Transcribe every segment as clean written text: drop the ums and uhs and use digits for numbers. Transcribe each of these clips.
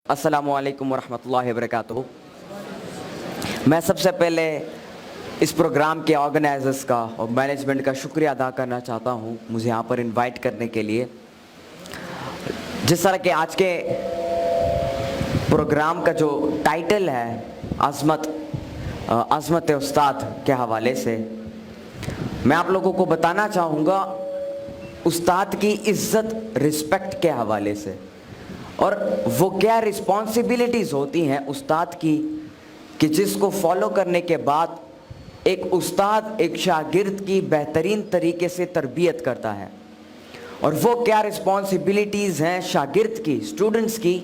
अस्सलामु अलैकुम वरहमतुल्लाहि वबरकातुहू। मैं सबसे पहले इस प्रोग्राम के ऑर्गेनाइजर्स का और मैनेजमेंट का शुक्रिया अदा करना चाहता हूँ मुझे यहाँ पर इनवाइट करने के लिए। जिस तरह के आज के प्रोग्राम का जो टाइटल है अज़मत उस्ताद के हवाले से, मैं आप लोगों को बताना चाहूँगा उस्ताद की इज़्ज़त रिस्पेक्ट के हवाले से, और वो क्या रिस्पॉन्सिबिलिटीज़ होती हैं उस्ताद की कि जिसको फॉलो करने के बाद एक उस्ताद एक शागिर्द की बेहतरीन तरीके से तरबियत करता है। और वो क्या रिस्पॉन्सिबिलिटीज़ हैं शागिर्द की, स्टूडेंट्स की,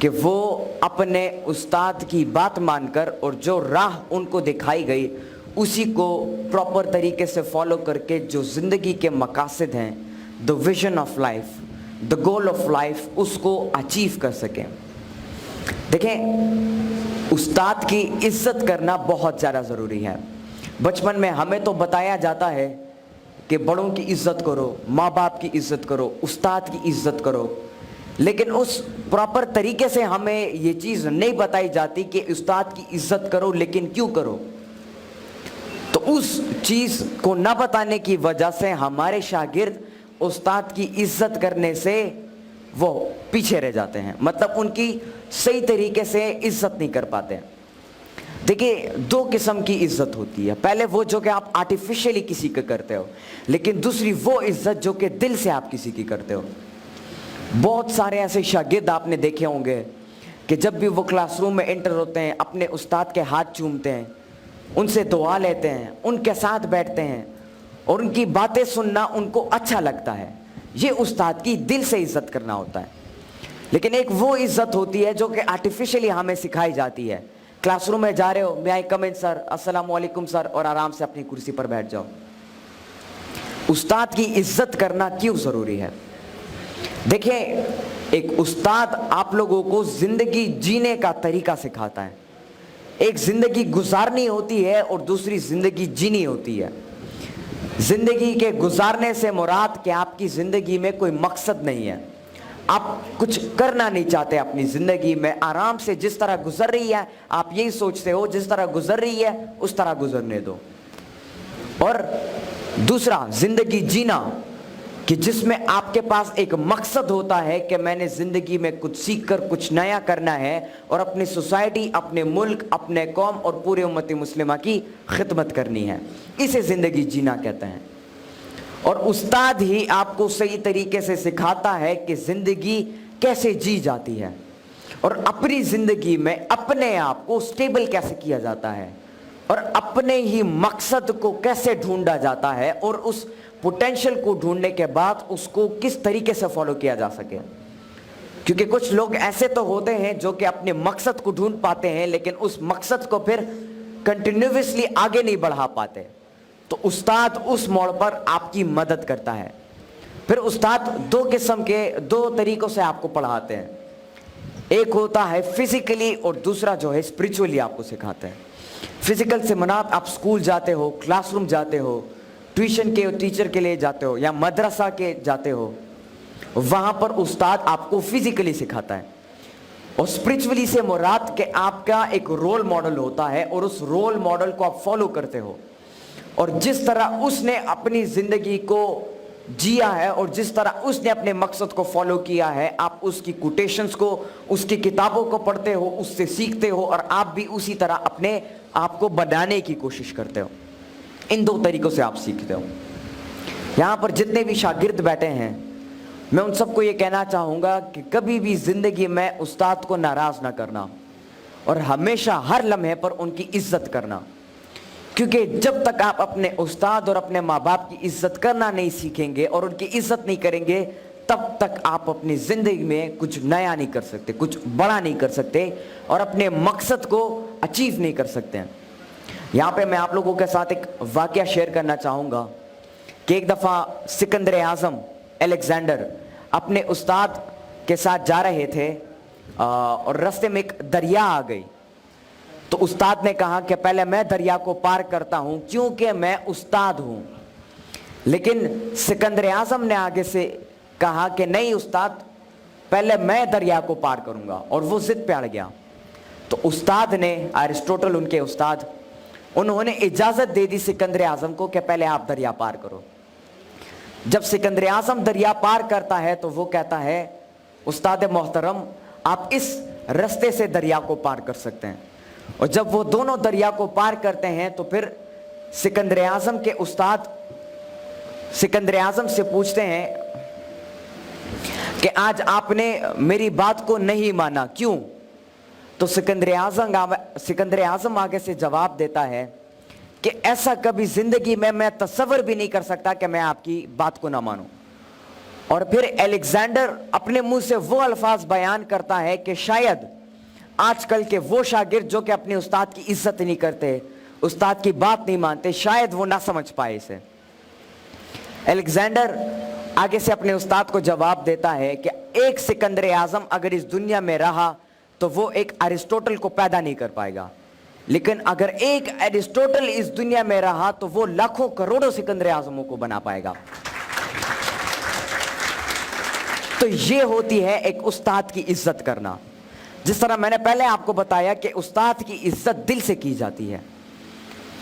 कि वो अपने उस्ताद की बात मानकर और जो राह उनको दिखाई गई उसी को प्रॉपर तरीके से फॉलो करके जो ज़िंदगी के मकासद हैं, the vision of life, the goal of life, उसको अचीव कर सकें। देखें, उस्ताद की इज़्ज़त करना बहुत ज़्यादा ज़रूरी है। बचपन में हमें तो बताया जाता है कि बड़ों की इज़्ज़त करो, माँ बाप की इज़्ज़त करो, उस्ताद की इज़्ज़त करो, लेकिन उस प्रॉपर तरीके से हमें ये चीज़ नहीं बताई जाती कि उस्ताद की इज़्ज़त करो, लेकिन क्यों करो। तो उस चीज़ को न बताने की वजह से हमारे शागिर्द उस्ताद की इज़्ज़त करने से वो पीछे रह जाते हैं, मतलब उनकी सही तरीके से इज़्ज़त नहीं कर पाते हैं। देखिए, दो किस्म की इज़्ज़त होती है। पहले वो जो कि आप आर्टिफिशियली किसी का करते हो, लेकिन दूसरी वो इज़्ज़त जो कि दिल से आप किसी की करते हो। बहुत सारे ऐसे शागिर्द आपने देखे होंगे कि जब भी वो क्लासरूम में एंटर होते हैं अपने उस्ताद के हाथ चूमते हैं, उनसे दुआ लेते हैं, उनके साथ बैठते हैं और उनकी बातें सुनना उनको अच्छा लगता है। ये उस्ताद की दिल से इज़्ज़त करना होता है। लेकिन एक वो इज़्ज़त होती है जो कि आर्टिफिशियली हमें सिखाई जाती है। क्लासरूम में जा रहे हो, मे आई कम इन सर, अस्सलामु अलैकुम सर, और आराम से अपनी कुर्सी पर बैठ जाओ। उस्ताद की इज़्ज़त करना क्यों ज़रूरी है? देखिए, एक उस्ताद आप लोगों को ज़िंदगी जीने का तरीका सिखाता है। एक ज़िंदगी गुजारनी होती है और दूसरी ज़िंदगी जीनी होती है। ज़िंदगी के गुजारने से मुराद कि आपकी ज़िंदगी में कोई मकसद नहीं है, आप कुछ करना नहीं चाहते अपनी ज़िंदगी में, आराम से जिस तरह गुजर रही है आप यही सोचते हो जिस तरह गुजर रही है उस तरह गुजरने दो। और दूसरा ज़िंदगी जीना कि जिसमें आपके पास एक मकसद होता है कि मैंने ज़िंदगी में कुछ सीख कर कुछ नया करना है और अपनी सोसाइटी, अपने मुल्क, अपने कौम और पूरे उम्मती मुस्लिमा की खिदमत करनी है। इसे ज़िंदगी जीना कहते हैं। और उस्ताद ही आपको सही तरीके से सिखाता है कि ज़िंदगी कैसे जी जाती है और अपनी ज़िंदगी में अपने आप को स्टेबल कैसे किया जाता है और अपने ही मकसद को कैसे ढूंढा जाता है और उस पोटेंशियल को ढूंढने के बाद उसको किस तरीके से फॉलो किया जा सके। क्योंकि कुछ लोग ऐसे तो होते हैं जो कि अपने मकसद को ढूंढ पाते हैं लेकिन उस मकसद को फिर कंटिन्यूअसली आगे नहीं बढ़ा पाते। तो उस्ताद उस मोड़ पर आपकी मदद करता है। फिर उस्ताद दो किस्म के, दो तरीकों से आपको पढ़ाते हैं। एक होता है फिजिकली और दूसरा जो है स्पिरिचुअली आपको सिखाते हैं। फिजिकल से मुनाद आप स्कूल जाते हो, क्लासरूम जाते हो, ट्यूशन के टीचर के लिए जाते हो या मदरसा के जाते हो, वहाँ पर उस्ताद आपको फिजिकली सिखाता है। और स्पिरिचुअली से मुराद कि आपका एक रोल मॉडल होता है और उस रोल मॉडल को आप फॉलो करते हो और जिस तरह उसने अपनी ज़िंदगी को जिया है और जिस तरह उसने अपने मकसद को फॉलो किया है, आप उसकी कोटेशंस को, उसकी किताबों को पढ़ते हो, उससे सीखते हो और आप भी उसी तरह अपने आप को बनाने की कोशिश करते हो। इन दो तरीक़ों से आप सीखते हो। यहाँ पर जितने भी शागिर्द बैठे हैं, मैं उन सबको ये कहना चाहूँगा कि कभी भी ज़िंदगी में उस्ताद को नाराज़ ना करना और हमेशा हर लम्हे पर उनकी इज़्ज़त करना। क्योंकि जब तक आप अपने उस्ताद और अपने माँ बाप की इज़्ज़त करना नहीं सीखेंगे और उनकी इज़्ज़त नहीं करेंगे, तब तक आप अपनी ज़िंदगी में कुछ नया नहीं कर सकते, कुछ बड़ा नहीं कर सकते और अपने मकसद को अचीव नहीं कर सकते हैं। यहाँ पे मैं आप लोगों के साथ एक वाक़या शेयर करना चाहूँगा कि एक दफ़ा सिकंदर आज़म अलेक्जेंडर अपने उस्ताद के साथ जा रहे थे और रास्ते में एक दरिया आ गई। तो उस्ताद ने कहा कि पहले मैं दरिया को पार करता हूँ क्योंकि मैं उस्ताद हूँ। लेकिन सिकंदर आज़म ने आगे से कहा कि नहीं उस्ताद, पहले मैं दरिया को पार करूंगा, और वो जिद पे अड़ गया। तो उस्ताद ने, अरिस्टोटल उनके उस्ताद, उन्होंने इजाजत दे दी सिकंदर आजम को कि पहले आप दरिया पार करो। जब सिकंदर आजम दरिया पार करता है तो वो कहता है, उस्ताद मोहतरम आप इस रास्ते से दरिया को पार कर सकते हैं। और जब वो दोनों दरिया को पार करते हैं तो फिर सिकंदर आजम के उस्ताद सिकंदर आजम से पूछते हैं कि आज आपने मेरी बात को नहीं माना, क्यों? तो सिकंदर आजम आगे से जवाब देता है कि ऐसा कभी जिंदगी में मैं तसव्वुर भी नहीं कर सकता कि मैं आपकी बात को ना मानूं। और फिर अलेक्जेंडर अपने मुंह से वो अल्फाज बयान करता है कि शायद आजकल के वो शागिर्द जो कि अपने उस्ताद की इज्जत नहीं करते, उस्ताद की बात नहीं मानते, शायद वो ना समझ पाए इसे। अलेक्जेंडर आगे से अपने उस्ताद को जवाब देता है कि एक सिकंदर आजम अगर इस दुनिया में रहा तो वो एक अरिस्टोटल को पैदा नहीं कर पाएगा, लेकिन अगर एक अरिस्टोटल इस दुनिया में रहा तो वो लाखों करोड़ों सिकंदर आजमों को बना पाएगा। तो ये होती है एक उस्ताद की इज्जत करना। जिस तरह मैंने पहले आपको बताया कि उस्ताद की इज्जत दिल से की जाती है।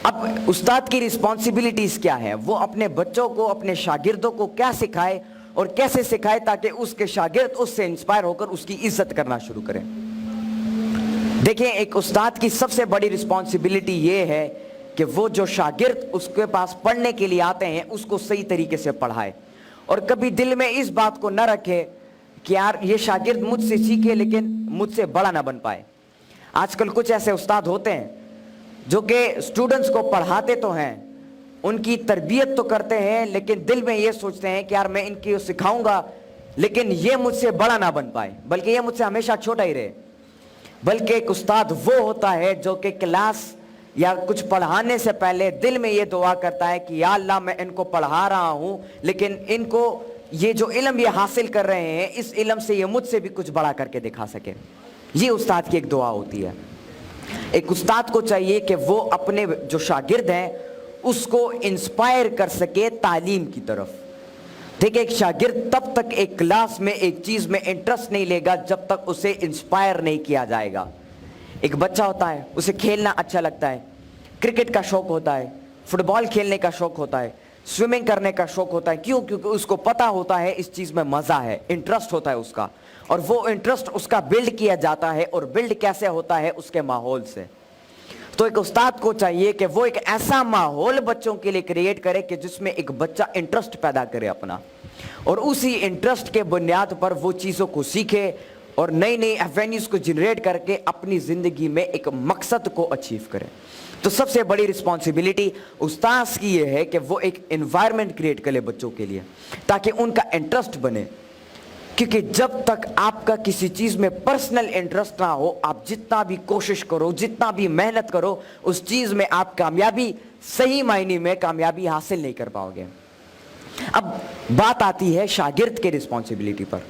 अब उस्ताद की रिस्पॉन्सिबिलिटीज क्या है, वो अपने बच्चों को, अपने शागिर्दों को क्या सिखाए और कैसे सिखाए ताकि उसके शागिर्द उससे इंस्पायर होकर उसकी इज्जत करना शुरू करें। देखिए, एक उस्ताद की सबसे बड़ी रिस्पॉन्सिबिलिटी ये है कि वो जो शागिर्द उसके पास पढ़ने के लिए आते हैं उसको सही तरीके से पढ़ाए, और कभी दिल में इस बात को न रखे कि यार ये शागिर्द मुझसे सीखे लेकिन मुझसे बड़ा ना बन पाए। आजकल कुछ ऐसे उस्ताद होते हैं जो कि स्टूडेंट्स को पढ़ाते तो हैं, उनकी तरबियत तो करते हैं, लेकिन दिल में ये सोचते हैं कि यार मैं इनकी सिखाऊंगा लेकिन ये मुझसे बड़ा ना बन पाए, बल्कि ये मुझसे हमेशा छोटा ही रहे। बल्कि एक उस्ताद वो होता है जो कि क्लास या कुछ पढ़ाने से पहले दिल में ये दुआ करता है कि या अल्लाह मैं इनको पढ़ा रहा हूं, लेकिन इनको ये जो इल्म ये हासिल कर रहे हैं इस इल्म से ये मुझसे भी कुछ बड़ा करके दिखा सके। ये उस्ताद की एक दुआ होती है। एक उस्ताद को चाहिए कि वो अपने जो शागिर्द हैं उसको इंस्पायर कर सके तालीम की तरफ। देखिए, एक शागिर्द तब तक एक क्लास में एक चीज में इंटरेस्ट नहीं लेगा जब तक उसे इंस्पायर नहीं किया जाएगा। एक बच्चा होता है, उसे खेलना अच्छा लगता है, क्रिकेट का शौक होता है, फुटबॉल खेलने का शौक होता है, स्विमिंग करने का शौक होता है। क्यों? क्योंकि उसको पता होता है इस चीज में मजा है, इंटरेस्ट होता है उसका, और वो इंटरेस्ट उसका बिल्ड किया जाता है। और बिल्ड कैसे होता है? उसके माहौल से। तो एक उस्ताद को चाहिए कि वो एक ऐसा माहौल बच्चों के लिए क्रिएट करे कि जिसमें एक बच्चा इंटरेस्ट पैदा करे अपना, और उसी इंटरेस्ट के बुनियाद पर वो चीज़ों को सीखे और नई नई एवेन्यूज को जनरेट करके अपनी ज़िंदगी में एक मकसद को अचीव करे। तो सबसे बड़ी रिस्पॉन्सिबिलिटी उस्ताद की ये है कि वो एक एनवायरनमेंट क्रिएट करे बच्चों के लिए ताकि उनका इंटरेस्ट बने। क्योंकि जब तक आपका किसी चीज़ में पर्सनल इंटरेस्ट ना हो, आप जितना भी कोशिश करो, जितना भी मेहनत करो, उस चीज़ में आप कामयाबी, सही मायने में कामयाबी हासिल नहीं कर पाओगे। अब बात आती है शागिर्द के रिस्पॉन्सिबिलिटी पर।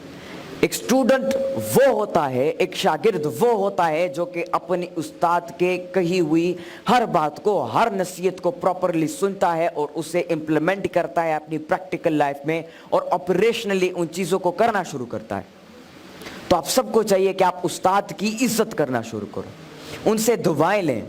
एक स्टूडेंट वो होता है, एक शागिर्द वो होता है जो कि अपने उस्ताद के कही हुई हर बात को, हर नसीहत को प्रॉपरली सुनता है और उसे इम्प्लीमेंट करता है अपनी प्रैक्टिकल लाइफ में, और ऑपरेशनली उन चीज़ों को करना शुरू करता है। तो आप सबको चाहिए कि आप उस्ताद की इज्जत करना शुरू करो, उनसे दुआएं लें,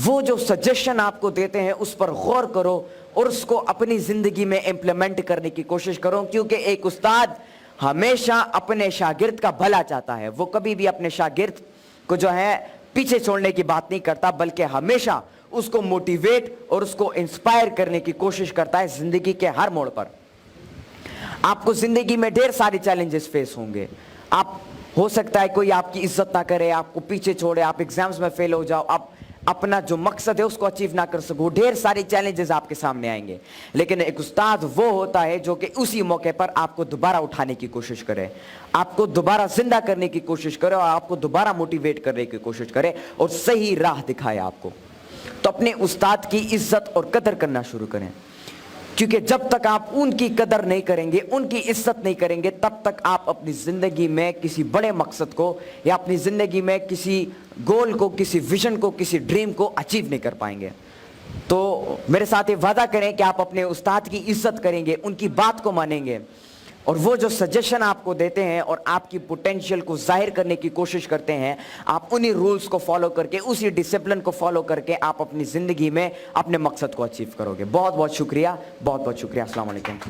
वो जो सजेशन आपको देते हैं उस पर गौर करो और उसको अपनी ज़िंदगी में इम्प्लीमेंट करने की कोशिश करो। क्योंकि एक उस्ताद हमेशा अपने शागिर्द का भला चाहता है। वो कभी भी अपने शागिर्द को जो है पीछे छोड़ने की बात नहीं करता, बल्कि हमेशा उसको मोटिवेट और उसको इंस्पायर करने की कोशिश करता है जिंदगी के हर मोड़ पर। आपको जिंदगी में ढेर सारे चैलेंजेस फेस होंगे। आप हो सकता है कोई आपकी इज्जत ना करे, आपको पीछे छोड़े, आप एग्जाम्स में फेल हो जाओ, आप अपना जो मकसद है उसको अचीव ना कर सको, ढेर सारे चैलेंजेस आपके सामने आएंगे। लेकिन एक उस्ताद वो होता है जो कि उसी मौके पर आपको दोबारा उठाने की कोशिश करे, आपको दोबारा जिंदा करने की कोशिश करे और आपको दोबारा मोटिवेट करने की कोशिश करे और सही राह दिखाए आपको। तो अपने उस्ताद की इज्जत और कदर करना शुरू करें, क्योंकि जब तक आप उनकी कदर नहीं करेंगे, उनकी इज्जत नहीं करेंगे, तब तक आप अपनी ज़िंदगी में किसी बड़े मकसद को या अपनी ज़िंदगी में किसी गोल को, किसी विजन को, किसी ड्रीम को अचीव नहीं कर पाएंगे। तो मेरे साथ ये वादा करें कि आप अपने उस्ताद की इज्जत करेंगे, उनकी बात को मानेंगे, और वो जो सजेशन आपको देते हैं और आपकी पोटेंशियल को जाहिर करने की कोशिश करते हैं, आप उन्हीं रूल्स को फॉलो करके, उसी डिसिप्लिन को फॉलो करके आप अपनी ज़िंदगी में अपने मकसद को अचीव करोगे। बहुत बहुत शुक्रिया, बहुत बहुत शुक्रिया। अस्सलाम वालेकुम।